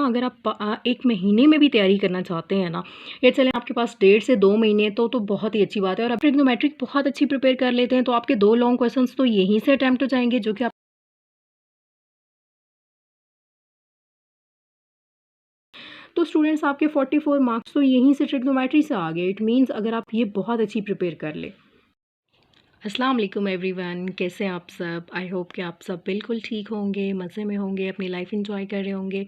अगर आप 1 महीने में भी तैयारी करना चाहते हैं ना, या चलें आपके पास 1.5 से 2 महीने तो बहुत ही अच्छी बात है। और आप ट्रिग्नोमेट्रिक बहुत अच्छी प्रिपेयर कर लेते हैं तो आपके 2 लॉन्ग क्वेश्चंस तो यहीं से अटेम्प्ट हो जाएँगे, जो कि आप तो स्टूडेंट्स आपके 44 मार्क्स तो यहीं से ट्रिग्नोमेट्री से आ गए। इट मीन्स अगर आप ये बहुत अच्छी प्रिपेयर कर लें। अस्सलाम वालेकुम एवरीवन, कैसे हैं आप सब? आई होप कि आप सब बिल्कुल ठीक होंगे, मज़े में होंगे, अपनी लाइफ एंजॉय कर रहे होंगे।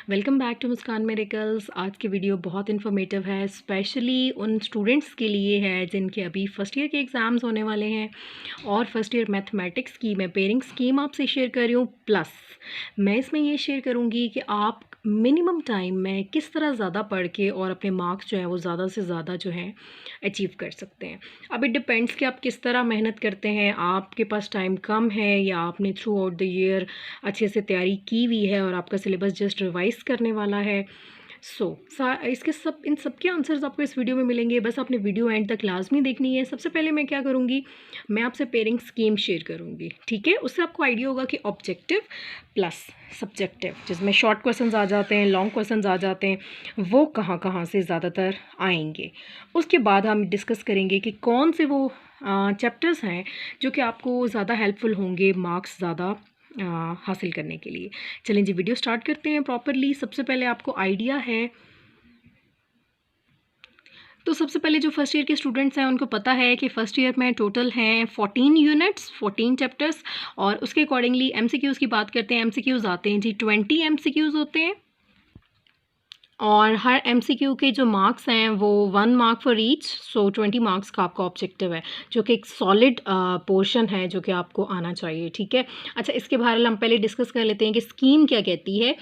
Welcome back to Muskan miracles. आज की वीडियो बहुत इन्फॉर्मेटिव है, स्पेशली उन स्टूडेंट्स के लिए है जिनके अभी फ़र्स्ट ईयर के एग्ज़ाम्स होने वाले हैं। और फर्स्ट ईयर मैथमेटिक्स की मैं पेयरिंग स्कीम आपसे शेयर कर रही हूँ, प्लस मैं इसमें ये शेयर करूँगी कि आप मिनिमम टाइम में किस तरह ज़्यादा पढ़ के और अपने मार्क्स जो हैं वो ज़्यादा से ज़्यादा जो हैं अचीव कर सकते हैं। अब इट डिपेंड्स कि आप किस तरह मेहनत करते हैं, आपके पास टाइम कम है या आपने थ्रू आउट द ईयर अच्छे से तैयारी की हुई है और आपका सिलेबस जस्ट रिवाइज़ करने वाला है। इसके सब इन सब के आंसर्स आपको इस वीडियो में मिलेंगे। बस आपने वीडियो एंड तक लाजमी देखनी है। सबसे पहले मैं क्या करूँगी, मैं आपसे पेयरिंग स्कीम शेयर करूँगी, ठीक है? उससे आपको आइडिया होगा कि ऑब्जेक्टिव प्लस सब्जेक्टिव, जिसमें शॉर्ट क्वेश्चंस आ जाते हैं, लॉन्ग क्वेश्चंस आ जाते हैं, वो कहाँ कहाँ से ज़्यादातर आएंगे। उसके बाद हम डिस्कस करेंगे कि कौन से वो चैप्टर्स हैं जो कि आपको ज़्यादा हेल्पफुल होंगे मार्क्स ज़्यादा हासिल करने के लिए। चलें जी, वीडियो स्टार्ट करते हैं प्रॉपरली। सबसे पहले आपको आइडिया है, तो सबसे पहले जो फर्स्ट ईयर के स्टूडेंट्स हैं उनको पता है कि फ़र्स्ट ईयर में टोटल हैं 14 यूनिट्स, 14 चैप्टर्स। और उसके अकॉर्डिंगली एमसीक्यूज़ की बात करते हैं। एमसीक्यूज़ आते हैं जी 20 एमसीक्यूज़ होते हैं। और हर एमसीक्यू के जो मार्क्स हैं वो 1 mark for each, so 20 marks का आपका ऑब्जेक्टिव है, जो कि एक सॉलिड पोर्शन है जो कि आपको आना चाहिए, ठीक है? अच्छा, इसके बारे हम पहले डिस्कस कर लेते हैं कि स्कीम क्या कहती है।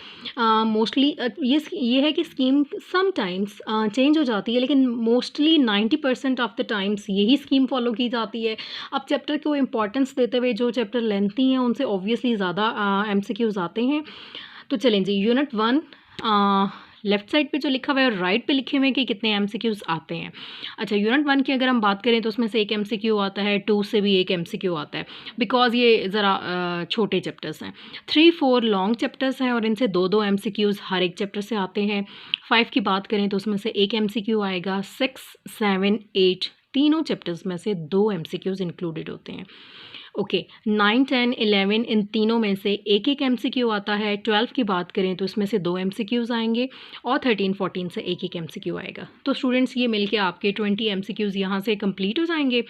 मोस्टली ये है कि स्कीम समटाइम्स चेंज हो जाती है, लेकिन मोस्टली 90% ऑफ द टाइम्स यही स्कीम फॉलो की जाती है। अब चैप्टर को इम्पोर्टेंस देते हुए जो चैप्टर लेंथी हैं उनसे ऑब्वियसली ज़्यादा एमसीक्यूज़ आते हैं। तो चलें जी, यूनिट 1 लेफ़्ट साइड पे जो लिखा हुआ है और राइट पे लिखे हुए हैं कि कितने एमसीक्यूज़ आते हैं। अच्छा, यूनिट 1 की अगर हम बात करें तो उसमें से 1 एमसीक्यू आता है, 2 से भी 1 एमसीक्यू आता है, बिकॉज़ ये ज़रा छोटे चैप्टर्स हैं। 3-4 लॉन्ग चैप्टर्स हैं और इनसे 2-2 एमसीक्यूज़ हर एक चैप्टर से आते हैं। 5 की बात करें तो उसमें से 1 एमसीक्यू आएगा। 6, 7, 8 तीनों चैप्टर्स में से 2 एमसीक्यूज़ इंक्लूडेड होते हैं। ओके, 9, 10, 11 इन तीनों में से एक-एक एमसीक्यू आता है। 12 की बात करें तो इसमें से 2 एमसीक्यूज़ आएँगे और 13, 14 से एक-एक एमसीक्यू आएगा। तो स्टूडेंट्स, ये मिलके आपके 20 एमसीक्यूज़ यहाँ से कंप्लीट हो जाएँगे।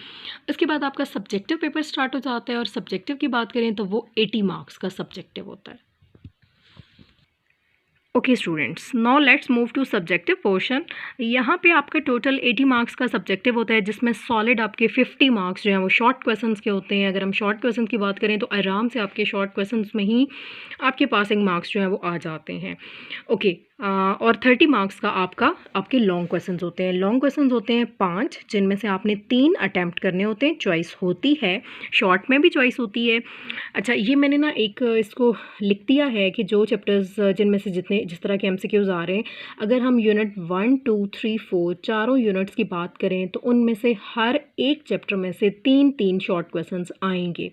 इसके बाद आपका सब्जेक्टिव पेपर स्टार्ट हो जाता है और सब्जेक्टिव की बात करें तो वो 80 मार्क्स का सब्जेक्टिव होता है। Okay students, now let's move to subjective portion. यहाँ पे आपका टोटल 80 मार्क्स का सब्जेक्टिव होता है, जिसमें सॉलिड आपके 50 मार्क्स जो हैं वो शॉर्ट क्वेश्चंस के होते हैं। अगर हम शॉर्ट क्वेश्चंस की बात करें तो आराम से आपके शॉर्ट क्वेश्चंस में ही आपके पासिंग मार्क्स जो हैं वो आ जाते हैं। ओके, और 30 मार्क्स का आपके लॉन्ग क्वेश्चंस होते हैं। लॉन्ग क्वेश्चंस होते हैं 5, जिनमें से आपने 3 अटैम्प्ट करने होते हैं। चॉइस होती है, शॉर्ट में भी चॉइस होती है। अच्छा, ये मैंने ना एक इसको लिख दिया है कि जो चैप्टर्स जिनमें से जिस तरह के एमसीक्यूज़ आ रहे हैं, अगर हम यूनिट 1, 2, 3, 4 चारों यूनिट्स की बात करें तो उनमें से हर एक चैप्टर में से 3-3 शॉर्ट क्वेश्चंस आएंगे।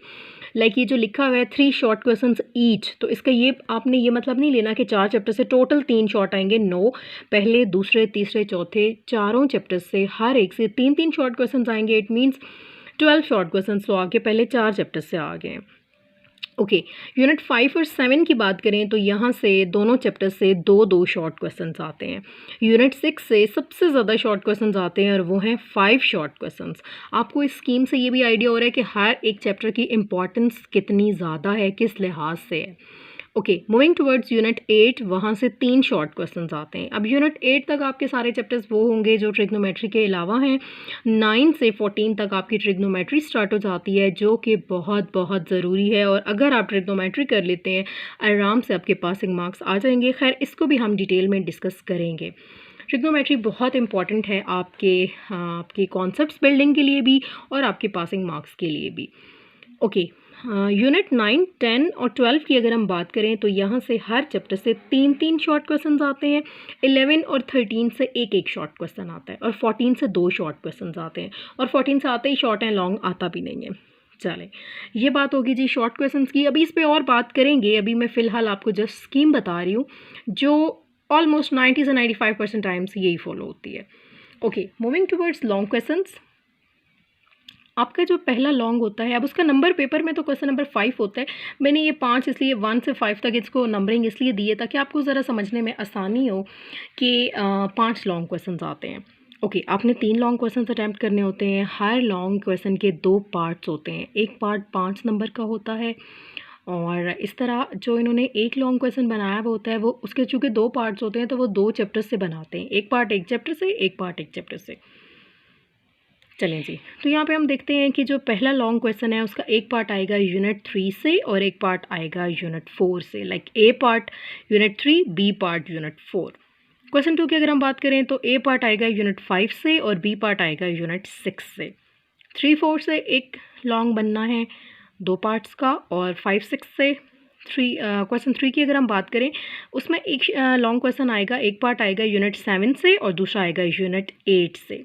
लाइक ये जो लिखा हुआ है 3 शॉर्ट क्वेश्चंस ईच, तो इसका ये आपने ये मतलब नहीं लेना कि 4 चैप्टर से टोटल 3 शॉर्ट आएंगे। नो, पहले, दूसरे, तीसरे, चौथे चारों चैप्टर्स से हर एक से 3-3 शॉर्ट क्वेश्चंस आएंगे। इट मीन्स 12 शॉर्ट क्वेश्चंस तो आगे पहले 4 चैप्टर्स से आ गए हैं। ओके, यूनिट 5 और 7 की बात करें तो यहाँ से दोनों चैप्टर से 2-2 शॉर्ट क्वेश्चंस आते हैं। यूनिट 6 से सबसे ज़्यादा शॉर्ट क्वेश्चंस आते हैं और वो हैं 5 शॉर्ट क्वेश्चंस। आपको इस स्कीम से ये भी आइडिया हो रहा है कि हर एक चैप्टर की इम्पॉर्टेंस कितनी ज़्यादा है, किस लिहाज से है। ओके, मूविंग टुवर्ड्स यूनिट 8, वहाँ से 3 शॉर्ट क्वेश्चंस आते हैं। अब यूनिट 8 तक आपके सारे चैप्टर्स वो होंगे जो ट्रिग्नोमेट्री के अलावा हैं। 9 से 14 तक आपकी ट्रिग्नोमेट्री स्टार्ट हो जाती है, जो कि बहुत बहुत ज़रूरी है। और अगर आप ट्रिग्नोमेट्री कर लेते हैं, आराम से आपके पासिंग मार्क्स आ जाएंगे। खैर, इसको भी हम डिटेल में डिस्कस करेंगे। ट्रिग्नोमेट्री बहुत इंपॉर्टेंट है आपके कॉन्सेप्ट्स बिल्डिंग के लिए भी और आपके पासिंग मार्क्स के लिए भी। ओके, यूनिट 9, 10 और 12 की अगर हम बात करें तो यहाँ से हर चैप्टर से 3-3 शॉर्ट क्वेश्चंस आते हैं। 11 और 13 से एक शॉर्ट क्वेश्चन आता है और 14 से 2 शॉर्ट क्वेश्चंस आते हैं। और 14 से आते ही शॉर्ट हैं, लॉन्ग आता भी नहीं है। चलें, ये बात होगी जी शॉर्ट क्वेश्चंस की। अभी इस पे और बात करेंगे, अभी मैं फ़िलहाल आपको जस्ट स्कीम बता रही हूँ। जो ऑलमोस्ट 90 से 95% टाइम्स यही फॉलो होती है। Okay, moving towards long questions. आपका जो पहला लॉन्ग होता है, अब उसका नंबर पेपर में तो क्वेश्चन नंबर 5 होता है। मैंने ये 5 इसलिए 1 से 5 तक इसको नंबरिंग इसलिए दी है ताकि आपको ज़रा समझने में आसानी हो कि 5 लॉन्ग क्वेश्चन आते हैं। ओके, आपने 3 लॉन्ग क्वेश्चन अटैम्प्ट करने होते हैं। हर लॉन्ग क्वेश्चन के 2 पार्ट्स होते हैं। एक पार्ट 5 नंबर का होता है और इस तरह जो इन्होंने एक लॉन्ग क्वेश्चन बनाया हुआ होता है वो उसके चूँकि 2 पार्ट्स होते हैं तो वो 2 चैप्टर से बनाते हैं। एक पार्ट एक चैप्टर से, एक पार्ट एक चैप्टर से। चलें जी, तो यहाँ पे हम देखते हैं कि जो पहला लॉन्ग क्वेश्चन है उसका एक पार्ट आएगा यूनिट 3 से और एक पार्ट आएगा यूनिट 4 से। Like a part unit 3, B part unit 4। Question 2 की अगर हम बात करें तो ए पार्ट आएगा यूनिट 5 से और बी पार्ट आएगा यूनिट 6 से। 3, 4 से एक लॉन्ग बनना है 2 पार्ट्स का, और 5, 6 से क्वेश्चन 3 की अगर हम बात करें उसमें एक लॉन्ग क्वेश्चन आएगा, एक पार्ट आएगा यूनिट 7 से और दूसरा आएगा यूनिट 8 से।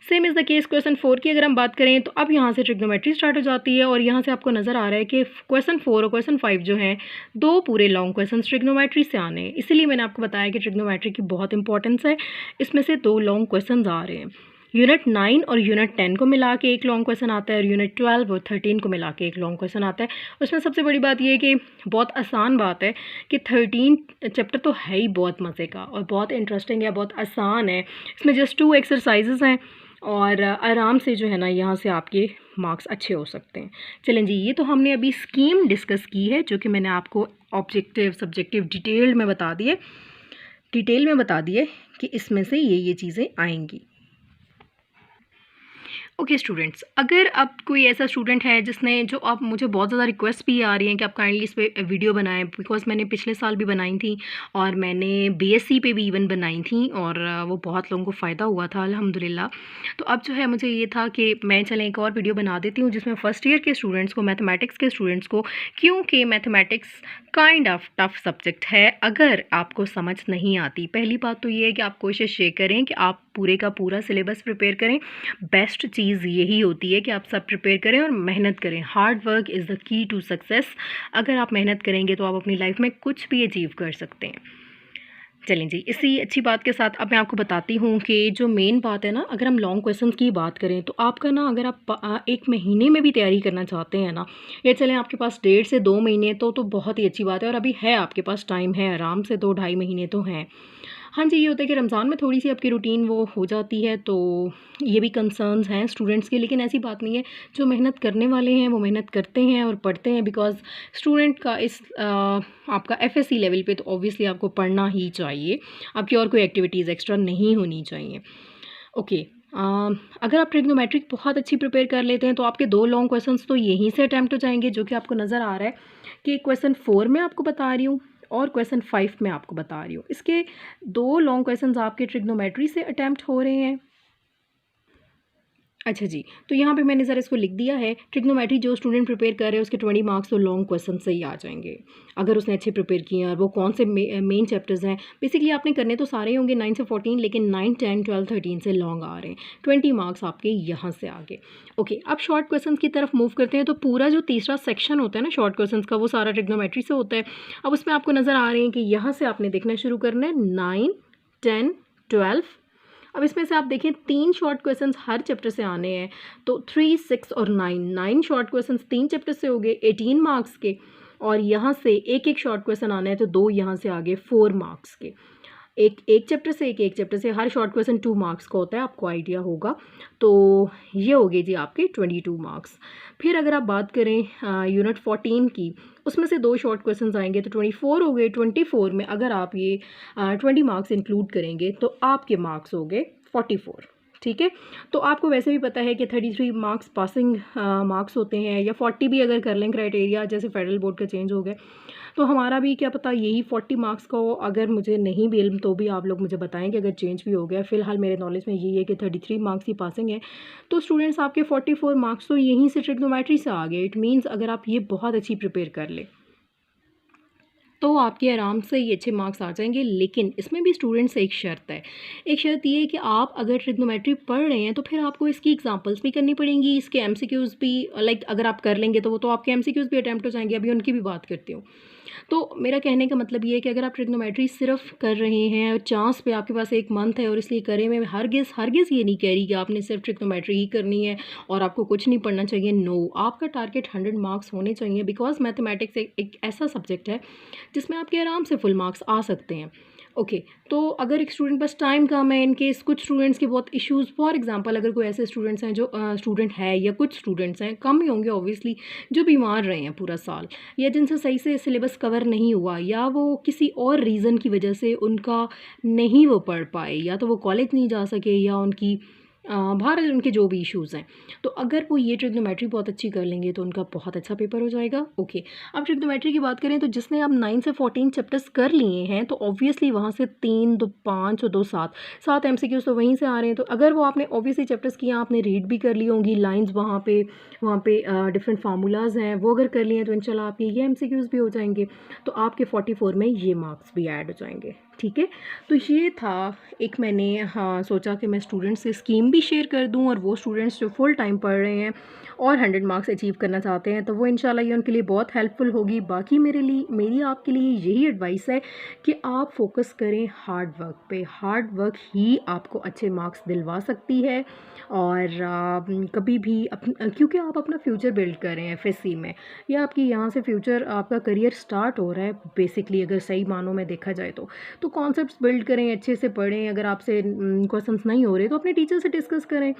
Same is the case question 4 की अगर हम बात करें तो अब यहाँ से ट्रिग्नोमेट्री स्टार्ट हो जाती है और यहाँ से आपको नज़र आ रहा है कि क्वेश्चन 4 और क्वेश्चन 5 जो हैं 2 पूरे लॉन्ग क्वेश्चन ट्रिग्नोमेट्री से आने हैं। इसीलिए मैंने आपको बताया कि ट्रिग्नोमेट्री की बहुत इंपॉर्टेंस है। इसमें से 2 लॉन्ग क्वेश्चन आ रहे हैं। यूनिट 9 और यूनिट 10 को मिला के एक लॉन्ग क्वेश्चन आता है और यूनिट 12 और 13 को मिला के एक लॉन्ग क्वेश्चन आता है। उसमें सबसे बड़ी बात यह है कि बहुत आसान बात है कि 13 चैप्टर तो है ही बहुत मज़े का और बहुत इंटरेस्टिंग है, बहुत आसान है। इसमें जस्ट 2 एक्सरसाइजेज़ हैं और आराम से जो है ना यहाँ से आपके मार्क्स अच्छे हो सकते हैं। चलें जी, ये तो हमने अभी स्कीम डिस्कस की है जो कि मैंने आपको ऑब्जेक्टिव सब्जेक्टिव डिटेल में बता दिए कि इसमें से ये चीज़ें आएंगी। ओके स्टूडेंट्स, अगर अब कोई ऐसा स्टूडेंट है जिसने जो आप मुझे बहुत ज़्यादा रिक्वेस्ट भी आ रही हैं कि आप काइंडली इस पर वीडियो बनाएं, बिकॉज मैंने पिछले साल भी बनाई थी और मैंने बीएससी पे भी इवन बनाई थी और वो बहुत लोगों को फ़ायदा हुआ था अल्हम्दुलिल्लाह। तो अब जो है मुझे ये था कि मैं चलें एक और वीडियो बना देती हूँ जिसमें फ़र्स्ट ईयर के स्टूडेंट्स को, मैथमेटिक्स के स्टूडेंट्स को, क्योंकि mathematics kind of tough subject है अगर आपको समझ नहीं आती। पहली बात तो ये है कि आप कोशिश ये करें कि आप पूरे का पूरा सिलेबस प्रिपेयर करें। बेस्ट चीज़ यही होती है कि आप सब प्रिपेयर करें और मेहनत करें। Hard work is the key to success. अगर आप मेहनत करेंगे तो आप अपनी लाइफ में कुछ भी अचीव कर सकते हैं। चलें जी, इसी अच्छी बात के साथ अब मैं आपको बताती हूँ कि जो मेन बात है ना, अगर हम लॉन्ग क्वेश्चंस की बात करें तो आपका ना, अगर आप 1 महीने में भी तैयारी करना चाहते हैं ना, या चलें आपके पास 1.5 से 2 महीने तो बहुत ही अच्छी बात है और अभी है आपके पास टाइम है, आराम से 2 ढाई महीने तो हैं। हाँ जी, ये होता है कि रमज़ान में थोड़ी सी आपकी रूटीन वो हो जाती है, तो ये भी कंसर्न्स हैं स्टूडेंट्स के, लेकिन ऐसी बात नहीं है। जो मेहनत करने वाले हैं वो मेहनत करते हैं और पढ़ते हैं, बिकॉज़ स्टूडेंट का आपका एफएससी लेवल पे तो ऑब्वियसली आपको पढ़ना ही चाहिए। आपकी और कोई एक्टिविटीज़ एक्स्ट्रा नहीं होनी चाहिए। ओके, अगर आप ट्रिग्नोमेट्रिक बहुत अच्छी प्रिपेयर कर लेते हैं तो आपके 2 लॉन्ग क्वेश्चंस तो यहीं से अटैम्प्ट हो जाएंगे, जो कि आपको नज़र आ रहा है कि क्वेश्चन 4 में आपको बता रही हूँ और क्वेश्चन 5 में आपको बता रही हूँ। इसके 2 लॉन्ग क्वेश्चंस आपके ट्रिग्नोमेट्री से अटैम्प्ट हो रहे हैं। अच्छा जी, तो यहाँ पे मैंने ज़रा इसको लिख दिया है। ट्रिग्नोमेट्री जो स्टूडेंट प्रिपेयर कर रहे हैं उसके 20 मार्क्स तो लॉन्ग क्वेश्चन से ही आ जाएंगे अगर उसने अच्छे प्रिपेयर किए हैं। और वो कौन से मेन चैप्टर्स हैं, बेसिकली आपने करने तो सारे होंगे 9 से 14, लेकिन 9, 10, 12, 13 से लॉन्ग आ रहे हैं। 20 मार्क्स आपके यहाँ से आगे। ओके, अब शॉर्ट क्वेश्चन की तरफ मूव करते हैं। तो पूरा जो तीसरा सेक्शन होता है ना शॉर्ट क्वेश्चन का, वो सारा ट्रिग्नोमेट्री से होता है। अब उसमें आपको नज़र आ रहे हैं कि यहाँ से आपने देखना शुरू करना है 9, 10, 12। अब इसमें से आप देखें 3 शॉर्ट क्वेश्चंस हर चैप्टर से आने हैं, तो 3, 6 और 9 शॉर्ट क्वेश्चंस 3 चैप्टर से हो गए 18 मार्क्स के, और यहाँ से एक शॉर्ट क्वेश्चन आना है तो 2 यहाँ से आगे 4 मार्क्स के। एक चैप्टर से एक चैप्टर से हर शॉर्ट क्वेश्चन 2 मार्क्स का होता है, आपको आइडिया होगा। तो ये हो गए जी आपके 22 मार्क्स। फिर अगर आप बात करें यूनिट 14 की, उसमें से 2 शॉर्ट क्वेश्चंस आएंगे तो 24 हो गए। 24 में अगर आप ये 20 मार्क्स इंक्लूड करेंगे तो आपके मार्क्स हो गए 44। ठीक है, तो आपको वैसे भी पता है कि 33 मार्क्स पासिंग मार्क्स होते हैं, या 40 भी अगर कर लें क्राइटेरिया, जैसे फेडरल बोर्ड का चेंज हो गया तो हमारा भी क्या पता यही 40 मार्क्स का हो। अगर मुझे नहीं भी इल्म तो भी आप लोग मुझे बताएं कि अगर चेंज भी हो गया। फ़िलहाल मेरे नॉलेज में यही है कि 33 मार्क्स ही पासिंग है। तो स्टूडेंट्स आपके 44 मार्क्स तो यहीं से ट्रिग्नोमेट्री से आ गए। इट मीन्स अगर आप ये बहुत अच्छी प्रिपेयर कर लें तो आपके आराम से ये अच्छे मार्क्स आ जाएंगे। लेकिन इसमें भी स्टूडेंट्स एक शर्त है। एक शर्त ये है कि आप अगर ट्रिग्नोमेट्री पढ़ रहे हैं तो फिर आपको इसकी एग्जांपल्स भी करनी पड़ेंगी, इसके एमसीक्यूज़ भी, लाइक अगर आप कर लेंगे तो वो तो आपके एमसीक्यूज़ भी अटैम्प्ट हो जाएंगे। अभी उनकी भी बात करती हूँ। तो मेरा कहने का मतलब ये है कि अगर आप ट्रिग्नोमेट्री सिर्फ कर रहे हैं और चांस पे आपके पास 1 मंथ है और इसलिए करें, मैं हरगिज़ ये नहीं कह रही कि आपने सिर्फ ट्रिग्नोमेट्री ही करनी है और आपको कुछ नहीं पढ़ना चाहिए। नो, आपका टारगेट 100 मार्क्स होने चाहिए, बिकॉज़ मैथमेटिक्स एक ऐसा सब्जेक्ट है जिसमें आपके आराम से फुल मार्क्स आ सकते हैं। ओके, तो अगर एक स्टूडेंट पास टाइम कम है, इन केस कुछ स्टूडेंट्स के बहुत इश्यूज़, फॉर एग्जांपल अगर कोई ऐसे स्टूडेंट्स हैं जो स्टूडेंट है या कुछ स्टूडेंट्स हैं, कम ही होंगे ऑब्वियसली, जो बीमार रहे हैं पूरा साल, या जिनसे सही से सिलेबस कवर नहीं हुआ, या वो किसी और रीज़न की वजह से उनका नहीं वो पढ़ पाए, या तो वो कॉलेज नहीं जा सके, या उनकी बाहर उनके जो भी इश्यूज़ हैं, तो अगर वो ये ट्रिग्नोमेट्री बहुत अच्छी कर लेंगे तो उनका बहुत अच्छा पेपर हो जाएगा। ओके, अब ट्रिग्नोमेट्री की बात करें तो जिसने अब 9 से 14 चैप्टर्स कर लिए हैं, तो ऑब्वियसली वहाँ से 3, 2 5 और 2 7 एमसीक्यूज़ तो वहीं से आ रहे हैं। तो अगर वो आपने ऑब्वियसली चैप्टर्स किए, आपने रीड भी कर ली होंगी, लाइन्स वहाँ पे डिफरेंट फार्मूलाज हैं वो अगर कर लिए हैं, तो इंशाल्लाह आपके ये एमसीक्यूज़ भी हो जाएंगे, तो आपके 44 में ये मार्क्स भी ऐड हो जाएंगे। ठीक है, तो ये था एक मैंने सोचा कि मैं स्टूडेंट्स से स्कीम भी शेयर कर दूं, और वो स्टूडेंट्स जो फुल टाइम पढ़ रहे हैं और 100 मार्क्स अचीव करना चाहते हैं, तो वो इंशाल्लाह ये उनके लिए बहुत हेल्पफुल होगी। बाकी मेरी आपके लिए यही एडवाइस है कि आप फोकस करें हार्ड वर्क पे। हार्ड वर्क ही आपको अच्छे मार्क्स दिलवा सकती है, और कभी भी क्योंकि आप अपना फ्यूचर बिल्ड कर रहे हैं एफएससी में, या आपकी यहाँ से फ्यूचर, आपका करियर स्टार्ट हो रहा है बेसिकली, अगर सही मानों में देखा जाए तो कॉन्सेप्ट्स बिल्ड करें, अच्छे से पढ़ें। अगर आपसे क्वेश्चंस नहीं हो रहे तो अपने टीचर से डिस्कस करें,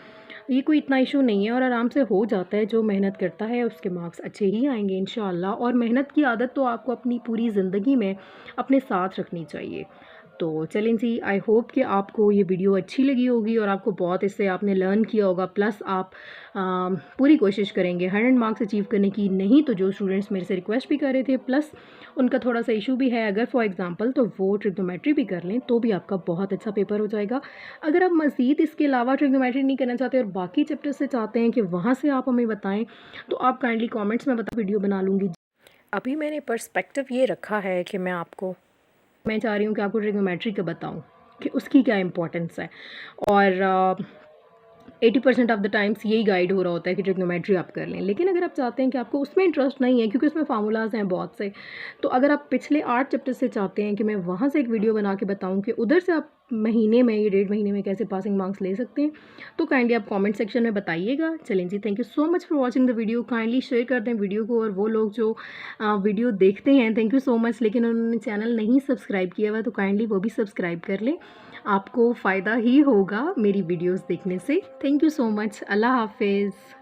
ये कोई इतना इशू नहीं है और आराम से हो जाता है। जो मेहनत करता है उसके मार्क्स अच्छे ही आएंगे इंशाल्लाह, और मेहनत की आदत तो आपको अपनी पूरी ज़िंदगी में अपने साथ रखनी चाहिए। तो चलें जी, आई होप कि आपको ये वीडियो अच्छी लगी होगी और आपको बहुत इससे आपने लर्न किया होगा, प्लस आप पूरी कोशिश करेंगे 100 मार्क्स अचीव करने की। नहीं तो जो स्टूडेंट्स मेरे से रिक्वेस्ट भी कर रहे थे, प्लस उनका थोड़ा सा इशू भी है, अगर फॉर एग्जांपल तो वो ट्रिग्नोमेट्री भी कर लें तो भी आपका बहुत अच्छा पेपर हो जाएगा। अगर आप मज़ीद इसके अलावा ट्रिग्नोमेट्री नहीं करना चाहते और बाकी चैप्टर से चाहते हैं कि वहाँ से आप हमें बताएं, तो आप काइंडली कमेंट्स में वीडियो बना लूँगी। अभी मैंने पर्सपेक्टिव ये रखा है कि मैं चाह रही हूँ कि आपको ट्रिग्नोमेट्री का बताऊँ कि उसकी क्या इम्पोर्टेंस है, और 80% ऑफ द टाइम्स यही गाइड हो रहा होता है कि ट्रिग्नोमेट्री आप कर लें। लेकिन अगर आप चाहते हैं कि आपको उसमें इंटरेस्ट नहीं है, क्योंकि उसमें फार्मूलाज हैं बहुत से, तो अगर आप पिछले 8 चैप्टर से चाहते हैं कि मैं वहाँ से एक वीडियो बना के बताऊँ कि उधर से आप महीने में या 1.5 महीने में कैसे पासिंग मार्क्स ले सकते हैं, तो काइंडली आप कमेंट सेक्शन में बताइएगा। चलें जी, thank you so much for watching the video. Kindly share कर दें वीडियो को, और वो लोग जो वीडियो देखते हैं, थैंक यू सो मच, लेकिन उन्होंने चैनल नहीं सब्सक्राइब किया हुआ, तो काइंडली वो भी सब्सक्राइब कर लें। आपको फ़ायदा ही होगा मेरी वीडियोस देखने से। Thank you so much. अल्लाह हाफिज़।